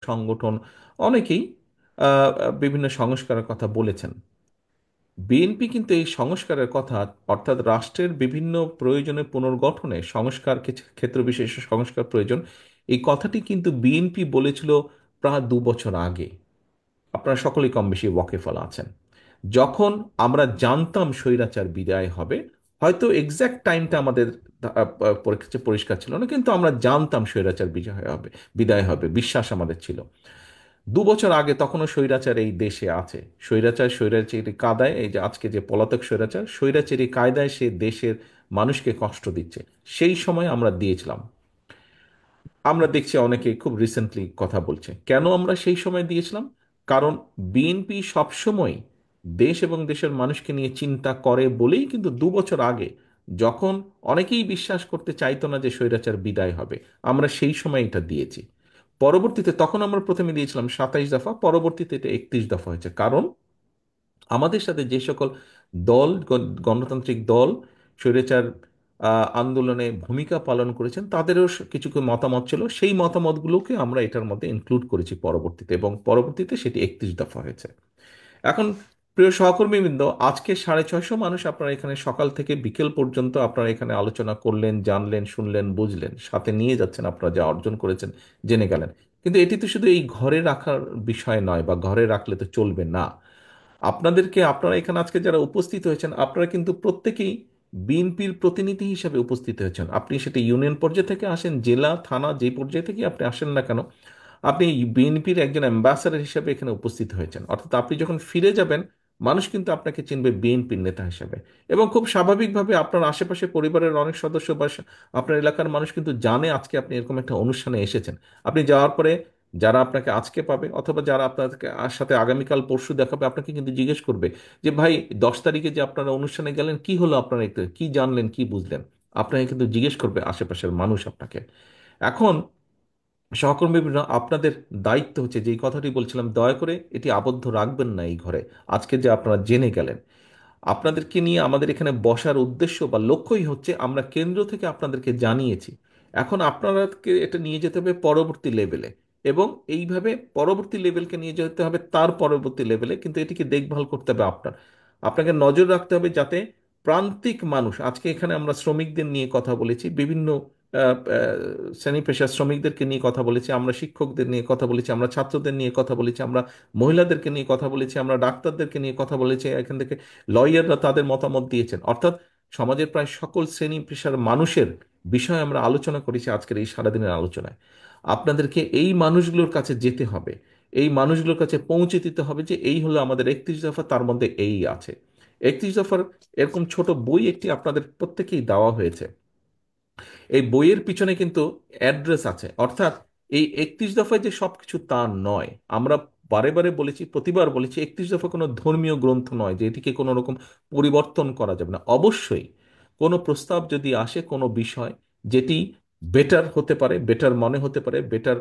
সংগঠন অনেকেই বিভিন্ন সংস্কারের কথা বলেছেন। বিএনপি কিন্তু এই সংস্কারের কথা, অর্থাৎ রাষ্ট্রের বিভিন্ন প্রয়োজনে পুনর্গঠনে সংস্কার, কিছু ক্ষেত্র বিশেষে সংস্কার প্রয়োজন, এই কথাটি কিন্তু বিএনপি বলেছিল প্রায় 2 বছর আগে। আপনারা সকলেই কম বেশি ওয়াকিফল আছেন। যখন আমরা জানতাম স্বৈরাচার বিদায় হবে, হয়তো এক্সাক্ট টাইমটা আমাদের কাছে পরিষ্কার ছিল না, কিন্তু আমরা জানতাম স্বৈরাচার বিদায় হবে, বিশ্বাস আমাদের ছিল। 2 বছর আগে তখনও স্বৈরাচার এই দেশে আছে। স্বৈরাচারী কায়দায়, এই যে আজকে যে পলাতক স্বৈরাচার, স্বৈরাচারী কায়দায় সে দেশের মানুষকে কষ্ট দিচ্ছে। সেই সময় আমরা দিয়েছিলাম। আমরা দেখছি অনেকে খুব রিসেন্টলি কথা বলছে কেন আমরা সেই সময় দিয়েছিলাম। কারণ বিএনপি সবসময় দেশ এবং দেশের মানুষকে নিয়ে চিন্তা করে বলেই কিন্তু 2 বছর আগে, যখন অনেকেই বিশ্বাস করতে চাইতো না যে স্বৈরাচার বিদায় হবে, আমরা সেই সময় এটা দিয়েছি। পরবর্তীতে তখন আমরা প্রথমে দিয়েছিলাম 27 দফা, পরবর্তীতে এটা 31 দফা হয়েছে। কারণ আমাদের সাথে যে সকল দল, গণতান্ত্রিক দল স্বৈরাচার আন্দোলনে ভূমিকা পালন করেছেন, তাদেরও কিছু কিছু মতামত ছিল, সেই মতামতগুলোকে আমরা এটার মধ্যে ইনক্লুড করেছি পরবর্তীতে, এবং পরবর্তীতে সেটি 31 দফা হয়েছে। এখন প্রিয় সহকর্মীবৃন্দ, আজকে 650 মানুষ আপনারা এখানে সকাল থেকে বিকেল পর্যন্ত আপনারা এখানে আলোচনা করলেন, জানলেন, শুনলেন, বুঝলেন, সাথে নিয়ে যাচ্ছেন, আপনারা যা অর্জন করেছেন জেনে গেলেন। কিন্তু এটি তো শুধু এই ঘরে রাখার বিষয় নয়, বা ঘরে রাখলে তো চলবে না। আপনাদেরকে, আপনারা এখানে আজকে যারা উপস্থিত হয়েছেন, আপনারা কিন্তু প্রত্যেকেই বিএনপির প্রতিনিধি হিসেবে উপস্থিত হয়েছেন। আপনি সেটা ইউনিয়ন পর্যায়ে থেকে আসেন, জেলা, থানা, যে পর্যায়ে থেকে আপনি আসেন না কেন, আপনি বিএনপির একজন অ্যাম্বাসাডার হিসেবে এখানে উপস্থিত হয়েছেন। অর্থাৎ আপনি যখন ফিরে যাবেন, মানুষ কিন্তু আপনাকে চিনবে বিএনপির নেতা হিসেবে। এবং খুব স্বাভাবিকভাবে আপনার আশেপাশে পরিবারের অনেক সদস্য বা আপনার এলাকার মানুষ কিন্তু জানে আজকে আপনি এরকম একটা অনুষ্ঠানে এসেছেন। আপনি যাওয়ার পরে যারা আপনাকে আজকে পাবে, অথবা যারা আপনাকে সাথে আগামীকাল পরশু দেখাবে, আপনাকে কিন্তু জিজ্ঞেস করবে যে ভাই, 10 তারিখে যে আপনারা অনুষ্ঠানে গেলেন, কি হলো, আপনারা একটু কি জানলেন, কি বুঝলেন। আপনাকে কিন্তু জিজ্ঞেস করবে আশেপাশের মানুষ আপনাকে। এখন সহকর্মীবৃন্দ, আপনাদের দায়িত্ব হচ্ছে, যেই কথাটি বলছিলাম, দয়া করে এটি আবদ্ধ রাখবেন না এই ঘরে। আজকে যে আপনারা জেনে গেলেন, আপনাদেরকে নিয়ে আমাদের এখানে বসার উদ্দেশ্য বা লক্ষ্যই হচ্ছে, আমরা কেন্দ্র থেকে আপনাদেরকে জানিয়েছি, এখন আপনাদেরকে এটা নিয়ে যেতে হবে পরবর্তী লেভেলে, এবং এইভাবে পরবর্তী লেভেলকে নিয়ে যেতে হবে তার পরবর্তী লেভেলে। কিন্তু এটিকে দেখভাল করতে হবে আপনাকে নজর রাখতে হবে, যাতে প্রান্তিক মানুষ, আজকে এখানে আমরা শ্রমিকদের নিয়ে কথা বলেছি, বিভিন্ন শ্রেণী পেশার শ্রমিকদেরকে নিয়ে কথা বলেছি, আমরা শিক্ষকদের নিয়ে কথা বলেছি, আমরা ছাত্রদের নিয়ে কথা বলেছি, আমরা মহিলাদেরকে নিয়ে কথা বলেছি, আমরা ডাক্তারদেরকে নিয়ে কথা বলেছি, এখান থেকে লয়াররা তাদের মতামত দিয়েছেন। অর্থাৎ সমাজের প্রায় সকল শ্রেণী পেশার মানুষের বিষয়ে আমরা আলোচনা করেছি আজকের এই সারাদিনের আলোচনায়। আপনাদেরকে এই মানুষগুলোর কাছে যেতে হবে, এই মানুষগুলোর কাছে পৌঁছে দিতে হবে যে এই হলো আমাদের 31 দফা, তার মধ্যে এই আছে। 31 দফার এরকম ছোট বই একটি আপনাদের প্রত্যেকেই দেওয়া হয়েছে। এই বইয়ের পিছনে কিন্তু অ্যাড্রেস আছে। অর্থাৎ এই 31 দফায় যে সবকিছু তা নয়। আমরা বারে বারে বলেছি, প্রতিবার বলেছি, 31 দফা কোনো ধর্মীয় গ্রন্থ নয় যে এটিকে কোনো রকম পরিবর্তন করা যাবে না। অবশ্যই কোনো প্রস্তাব যদি আসে, কোনো বিষয় যেটি বেটার হতে পারে, বেটার মনে হতে পারে, বেটার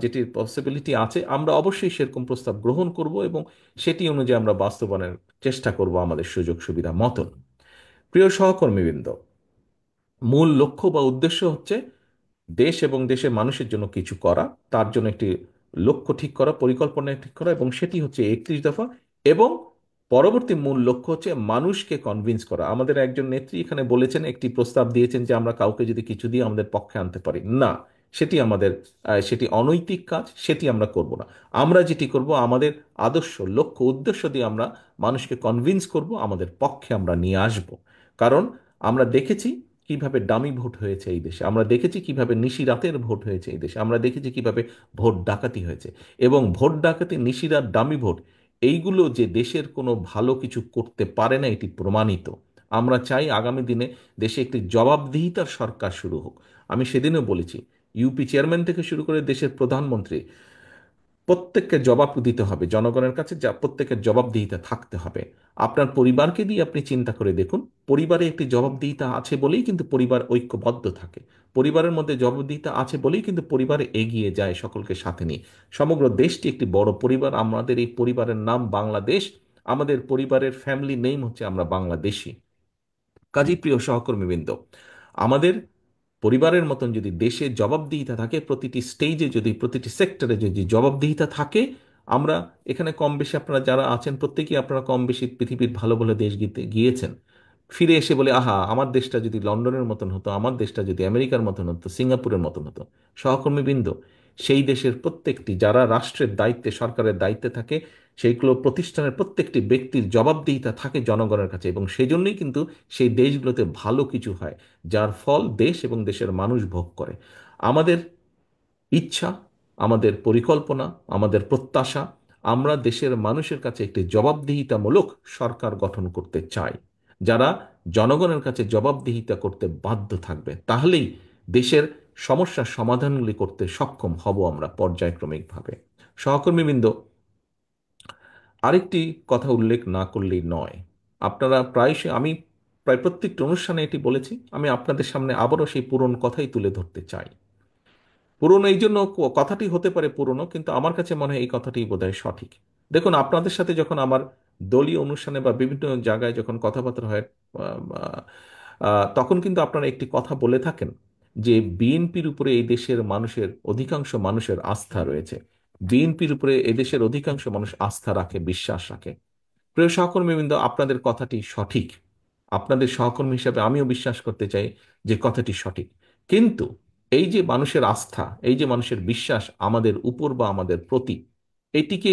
যেটির পসিবিলিটি আছে, আমরা অবশ্যই সেরকম প্রস্তাব গ্রহণ করব, এবং সেটি অনুযায়ী আমরা বাস্তবায়নের চেষ্টা করব আমাদের সুযোগ সুবিধা মতন। প্রিয় সহকর্মীবৃন্দ, মূল লক্ষ্য বা উদ্দেশ্য হচ্ছে দেশ এবং দেশের মানুষের জন্য কিছু করা, তার জন্য একটি লক্ষ্য ঠিক করা, পরিকল্পনা ঠিক করা, এবং সেটি হচ্ছে 31 দফা। এবং পরবর্তী মূল লক্ষ্য হচ্ছে মানুষকে কনভিন্স করা। আমাদের একজন নেত্রী এখানে বলেছেন, একটি প্রস্তাব দিয়েছেন যে আমরা কাউকে যদি কিছু দিয়ে আমাদের পক্ষে আনতে পারি না, সেটি আমাদের সেটি অনৈতিক কাজ, সেটি আমরা করব না। আমরা যেটি করব, আমাদের আদর্শ, লক্ষ্য, উদ্দেশ্য দিয়ে আমরা মানুষকে কনভিন্স করব, আমাদের পক্ষে আমরা নিয়ে আসব। কারণ আমরা দেখেছি কিভাবে ডামি ভোট হয়েছে এই দেশে, আমরা দেখেছি কিভাবে নিশিরাতের ভোট হয়েছে এই দেশে, আমরা দেখেছি কিভাবে ভোট ডাকাতি হয়েছে। এবং ভোট ডাকাতি, নিশিরাত, ডামি ভোট, এইগুলো যে দেশের কোনো ভালো কিছু করতে পারে না, এটি প্রমাণিত। আমরা চাই আগামী দিনে দেশে একটি জবাবদিহিতার সরকার শুরু হোক। আমি সেদিনও বলেছি, ইউপি চেয়ারম্যান থেকে শুরু করে দেশের প্রধানমন্ত্রী, প্রত্যেককে জবাব দিতে হবে জনগণের কাছে, যা প্রত্যেকের জবাবদিহিতা থাকতে হবে। আপনার পরিবারকে দিয়ে আপনি চিন্তা করে দেখুন, পরিবারে একটি জবাবদিহিতা আছে বলেই কিন্তু পরিবার ঐক্যবদ্ধ থাকে। পরিবারের মধ্যে জবাবদিহিতা আছে বলেই কিন্তু পরিবার এগিয়ে যায় সকলকে সাথে নিয়ে। সমগ্র দেশটি একটি বড় পরিবার, আমাদের এই পরিবারের নাম বাংলাদেশ, আমাদের পরিবারের ফ্যামিলি নেম হচ্ছে আমরা বাংলাদেশি। কাজী প্রিয় সহকর্মীবৃন্দ, আমাদের পরিবারের মতন যদি দেশে জবাবদিহিতা থাকে, প্রতিটি স্টেজে যদি, প্রতিটি সেক্টরে যদি জবাবদিহিতা থাকে, আমরা এখানে কম বেশি আপনারা যারা আছেন প্রত্যেকেই আপনারা কম বেশি পৃথিবীর ভালো ভালো দেশ গিয়েছেন, ফিরে এসে বলে আহা আমার দেশটা যদি লন্ডনের মতন হতো, আমার দেশটা যদি আমেরিকার মতন হতো, সিঙ্গাপুরের মতন হতো। সহকর্মীবৃন্দ, সেই দেশের প্রত্যেকটি যারা রাষ্ট্রের দায়িত্বে, সরকারের দায়িত্বে থাকে, সেইগুলো প্রতিষ্ঠানের প্রত্যেকটি ব্যক্তির জবাবদিহিতা থাকে জনগণের কাছে, এবং সেই জন্যই কিন্তু সেই দেশগুলোতে ভালো কিছু হয়, যার ফল দেশ এবং দেশের মানুষ ভোগ করে। আমাদের ইচ্ছা, আমাদের পরিকল্পনা, আমাদের প্রত্যাশা, আমরা দেশের মানুষের কাছে একটি জবাবদিহিতামূলক সরকার গঠন করতে চাই, যারা জনগণের কাছে জবাবদিহিতা করতে বাধ্য থাকবে। তাহলেই দেশের সমস্যার সমাধানগুলি করতে সক্ষম হব আমরা পর্যায়ক্রমিকভাবে। সহকর্মীবৃন্দ, আরেকটি কথা উল্লেখ না করলেই নয়। আপনারা প্রায়শই, আমি প্রায় প্রত্যেকটি অনুষ্ঠানে এটি বলেছি, আমি আপনাদের সামনে আবারও সেই পুরনো কথাই তুলে ধরতে চাই। পুরনো এই জন্য, কথাটি হতে পারে পুরনো, কিন্তু আমার কাছে মনে হয় এই কথাটি বোধহয় সঠিক। দেখুন, আপনাদের সাথে যখন আমার দলীয় অনুষ্ঠানে বা বিভিন্ন জায়গায় যখন কথাবার্তা হয়, আহ, তখন কিন্তু আপনারা একটি কথা বলে থাকেন যে বিএনপির উপরে এই দেশের মানুষের, অধিকাংশ মানুষের আস্থা রয়েছে। বিএনপির উপরে এদেশের অধিকাংশ মানুষ আস্থা রাখে, বিশ্বাস রাখে। প্রিয় সহকর্মীবৃন্দ, আপনাদের কথাটি সঠিক। আপনাদের সহকর্মী হিসেবে আমিও বিশ্বাস করতে চাই যে কথাটি সঠিক। কিন্তু এই যে মানুষের আস্থা, এই যে মানুষের বিশ্বাস আমাদের উপর বা আমাদের প্রতি, এটিকে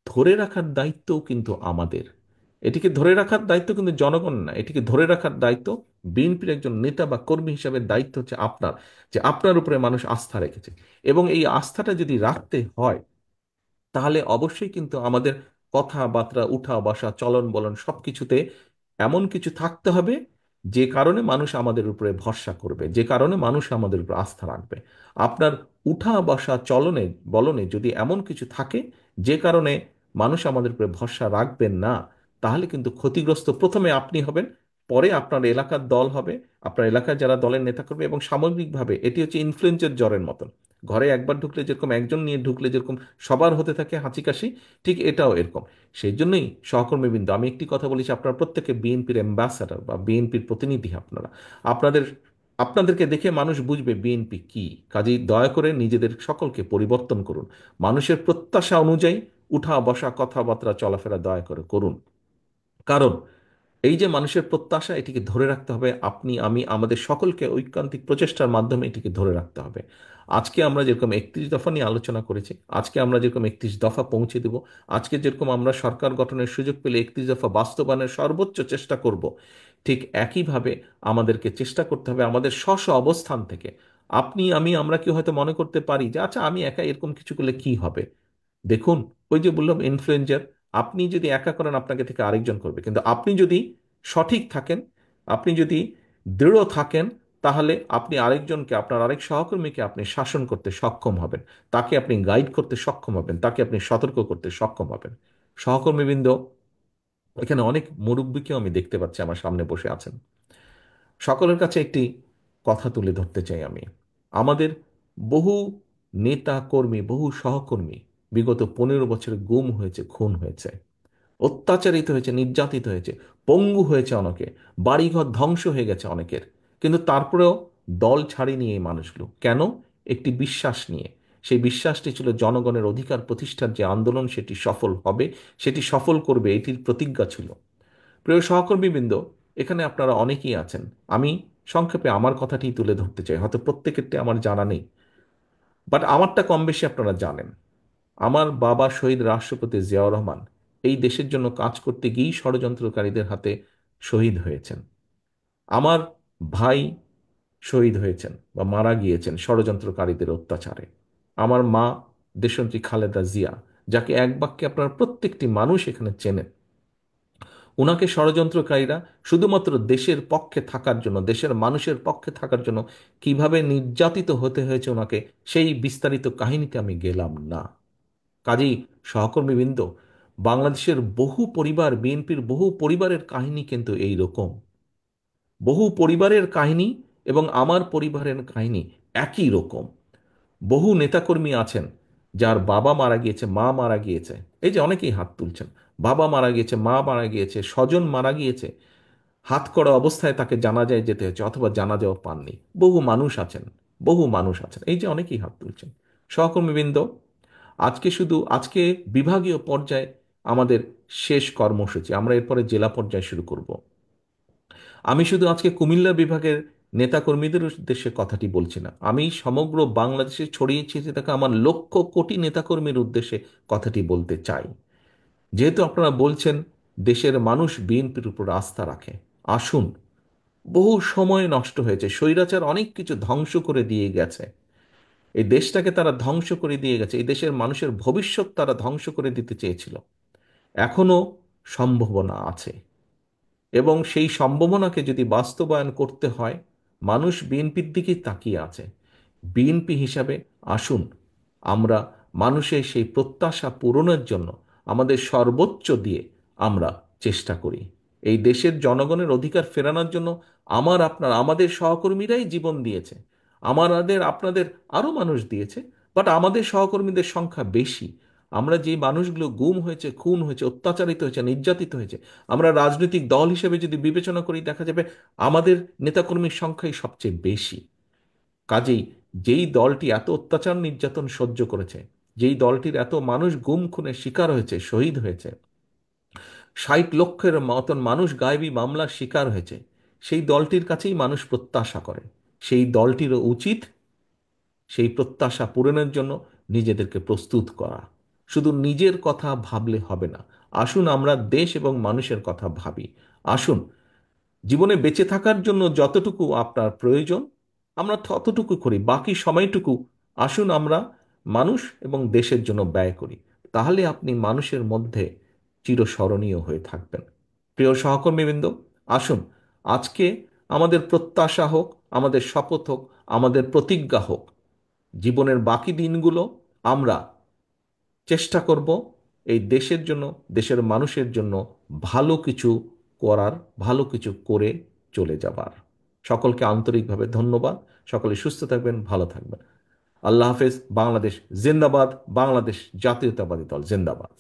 ধরে রাখার দায়িত্বও কিন্তু আমাদের। এটিকে ধরে রাখার দায়িত্ব কিন্তু জনগণ না, এটিকে ধরে রাখার দায়িত্ব বিএনপির একজন নেতা বা কর্মী হিসাবে দায়িত্ব হচ্ছে আপনার, যে আপনার উপরে মানুষ আস্থা রেখেছে। এবং এই আস্থাটা যদি রাখতে হয়, তাহলে অবশ্যই কিন্তু আমাদের কথাবার্তা, উঠা বসা, চলন বলন সবকিছুতে এমন কিছু থাকতে হবে যে কারণে মানুষ আমাদের উপরে ভরসা করবে, যে কারণে মানুষ আমাদের উপর আস্থা রাখবে। আপনার উঠা বসা, চলনে বলনে যদি এমন কিছু থাকে যে কারণে মানুষ আমাদের উপরে ভরসা রাখবেন না, তাহলে কিন্তু ক্ষতিগ্রস্ত প্রথমে আপনি হবেন, পরে আপনার এলাকার দল হবে, আপনার এলাকায় যারা দলের নেতা করবে, এবং সামগ্রিকভাবে এটি হচ্ছে ইনফ্লুয়েঞ্জার জ্বরের মতন। ঘরে একবার ঢুকলে যেরকম, একজন নিয়ে ঢুকলে যেরকম সবার হতে থাকে হাঁচি কাশি, ঠিক এটাও এরকম। সেই জন্যই সহকর্মীবৃন্দ, আমি একটি কথা বলেছি, আপনারা প্রত্যেকে বিএনপির অ্যাম্বাসাডার বা বিএনপির প্রতিনিধি। আপনারা, আপনাদের, আপনাদেরকে দেখে মানুষ বুঝবে বিএনপি কি। কাজেই দয়া করে নিজেদের সকলকে পরিবর্তন করুন, মানুষের প্রত্যাশা অনুযায়ী উঠা বসা, কথাবার্তা, চলাফেরা দয়া করে করুন। কারণ এই যে মানুষের প্রত্যাশা, এটিকে ধরে রাখতে হবে। আপনি, আমি, আমাদের সকলকে ঐকান্তিক প্রচেষ্টার মাধ্যমে এটিকে ধরে রাখতে হবে। আজকে আমরা যেরকম 31 দফা নিয়ে আলোচনা করেছি, আজকে আমরা যেরকম 31 দফা পৌঁছে দেব, আজকে যেরকম আমরা সরকার গঠনের সুযোগ পেলে 31 দফা বাস্তবায়নের সর্বোচ্চ চেষ্টা করব, ঠিক একইভাবে আমাদেরকে চেষ্টা করতে হবে আমাদের স্ব স্ব অবস্থান থেকে। আপনি, আমি, আমরা কি হয়তো মনে করতে পারি যে আচ্ছা আমি একা এরকম কিছু করলে কি হবে। দেখুন, ওই যে বললাম ইনফ্লুয়েঞ্জার, আপনি যদি একা করেন আপনাকে থেকে আরেকজন করবে, কিন্তু আপনি যদি সঠিক থাকেন, আপনি যদি দৃঢ় থাকেন, তাহলে আপনি আরেকজনকে, আপনার আরেক সহকর্মীকে আপনি শাসন করতে সক্ষম হবেন, তাকে আপনি গাইড করতে সক্ষম হবেন, তাকে আপনি সতর্ক করতে সক্ষম হবেন। সহকর্মীবৃন্দ, এখানে অনেক মুরব্বীকেও আমি দেখতে পাচ্ছি আমার সামনে বসে আছেন। সকলের কাছে একটি কথা তুলে ধরতে চাই আমি। আমাদের বহু নেতা কর্মী, বহু সহকর্মী বিগত 15 বছরে গুম হয়েছে, খুন হয়েছে, অত্যাচারিত হয়েছে, নির্যাতিত হয়েছে, পঙ্গু হয়েছে অনেকে, বাড়িঘর ধ্বংস হয়ে গেছে অনেকের। কিন্তু তারপরেও দল ছাড়েনি এই মানুষগুলো। কেন? একটি বিশ্বাস নিয়ে। সেই বিশ্বাসটি ছিল জনগণের অধিকার প্রতিষ্ঠার যে আন্দোলন, সেটি সফল হবে, সেটি সফল করবে, এটির প্রতিজ্ঞা ছিল। প্রিয় সহকর্মীবৃন্দ, এখানে আপনারা অনেকেই আছেন। আমি সংক্ষেপে আমার কথাটি তুলে ধরতে চাই, হয়তো প্রত্যেকেরটা আমার জানা নেই, বাট আমারটা কম বেশি আপনারা জানেন। আমার বাবা শহীদ রাষ্ট্রপতি জিয়াউর রহমান এই দেশের জন্য কাজ করতে গিয়েই ষড়যন্ত্রকারীদের হাতে শহীদ হয়েছেন। আমার ভাই শহীদ হয়েছেন বা মারা গিয়েছেন ষড়যন্ত্রকারীদের অত্যাচারে। আমার মা দেশনেত্রী খালেদা জিয়া, যাকে এক বাক্যে আপনার প্রত্যেকটি মানুষ এখানে চেনেন, ওনাকে ষড়যন্ত্রকারীরা শুধুমাত্র দেশের পক্ষে থাকার জন্য, দেশের মানুষের পক্ষে থাকার জন্য কিভাবে নির্যাতিত হতে হয়েছে ওনাকে, সেই বিস্তারিত কাহিনীতে আমি গেলাম না। কাজেই সহকর্মীবৃন্দ, বাংলাদেশের বহু পরিবার, বিএনপির বহু পরিবারের কাহিনী কিন্তু এই রকম। বহু পরিবারের কাহিনী এবং আমার পরিবারের কাহিনী একই রকম। বহু নেতাকর্মী আছেন যার বাবা মারা গিয়েছে, মা মারা গিয়েছে, এই যে অনেকেই হাত তুলছেন, বাবা মারা গিয়েছে, মা মারা গিয়েছে, স্বজন মারা গিয়েছে, হাতকড়া অবস্থায় তাকে জানাজায় যেতে হচ্ছে, অথবা জানাজাও পাননি। বহু মানুষ আছেন, বহু মানুষ আছেন, এই যে অনেকেই হাত তুলছেন। সহকর্মীবৃন্দ, আজকে বিভাগীয় পর্যায়ে আমাদের শেষ কর্মসূচি, আমরা এরপরে জেলা পর্যায়ে শুরু করব। আমি শুধু আজকে কুমিল্লা বিভাগের নেতাকর্মীদের উদ্দেশ্যে কথাটি বলছি না, আমি সমগ্র বাংলাদেশে ছড়িয়ে ছিটিয়ে থাকা আমার লক্ষ কোটি নেতাকর্মীর উদ্দেশ্যে কথাটি বলতে চাই। যেহেতু আপনারা বলছেন দেশের মানুষ বিএনপির উপর আস্থা রাখে, আসুন, বহু সময় নষ্ট হয়েছে, স্বৈরাচার অনেক কিছু ধ্বংস করে দিয়ে গেছে, এই দেশটাকে তারা ধ্বংস করে দিয়ে গেছে, এই দেশের মানুষের ভবিষ্যৎ তারা ধ্বংস করে দিতে চেয়েছিল। এখনো সম্ভাবনা আছে, এবং সেই সম্ভাবনাকে যদি বাস্তবায়ন করতে হয়, মানুষ বিএনপির দিকেই তাকিয়ে আছে। বিএনপি হিসাবে আসুন, আমরা মানুষের সেই প্রত্যাশা পূরণের জন্য আমাদের সর্বোচ্চ দিয়ে আমরা চেষ্টা করি। এই দেশের জনগণের অধিকার ফেরানোর জন্য আমাদের সহকর্মীরাই জীবন দিয়েছে, আপনাদের আরও মানুষ দিয়েছে, বাট আমাদের সহকর্মীদের সংখ্যা বেশি। আমরা যে মানুষগুলো গুম হয়েছে, খুন হয়েছে, অত্যাচারিত হয়েছে, নির্যাতিত হয়েছে, আমরা রাজনৈতিক দল হিসেবে যদি বিবেচনা করি, দেখা যাবে আমাদের নেতাকর্মীর সংখ্যাই সবচেয়ে বেশি। কাজেই যেই দলটি এত অত্যাচার নির্যাতন সহ্য করেছে, যেই দলটির এত মানুষ গুম খুনের শিকার হয়েছে, শহীদ হয়েছে, 60 লক্ষের মতন মানুষ গায়েবী মামলার শিকার হয়েছে, সেই দলটির কাছেই মানুষ প্রত্যাশা করে। সেই দলটিরও উচিত সেই প্রত্যাশা পূরণের জন্য নিজেদেরকে প্রস্তুত করা। শুধু নিজের কথা ভাবলে হবে না, আসুন আমরা দেশ এবং মানুষের কথা ভাবি। আসুন, জীবনে বেঁচে থাকার জন্য যতটুকু আপনার প্রয়োজন আমরা ততটুকু করি, বাকি সময়টুকু আসুন আমরা মানুষ এবং দেশের জন্য ব্যয় করি। তাহলে আপনি মানুষের মধ্যে চিরস্মরণীয় হয়ে থাকবেন। প্রিয় সহকর্মীবৃন্দ, আসুন আজকে আমাদের প্রত্যাশা হোক, আমাদের শপথ হোক, আমাদের প্রতিজ্ঞা হোক, জীবনের বাকি দিনগুলো আমরা চেষ্টা করব এই দেশের জন্য, দেশের মানুষের জন্য ভালো কিছু করার, ভালো কিছু করে চলে যাবার। সকলকে আন্তরিকভাবে ধন্যবাদ। সকলে সুস্থ থাকবেন, ভালো থাকবেন। আল্লাহ হাফেজ। বাংলাদেশ জিন্দাবাদ। বাংলাদেশ জাতীয়তাবাদী দল জিন্দাবাদ।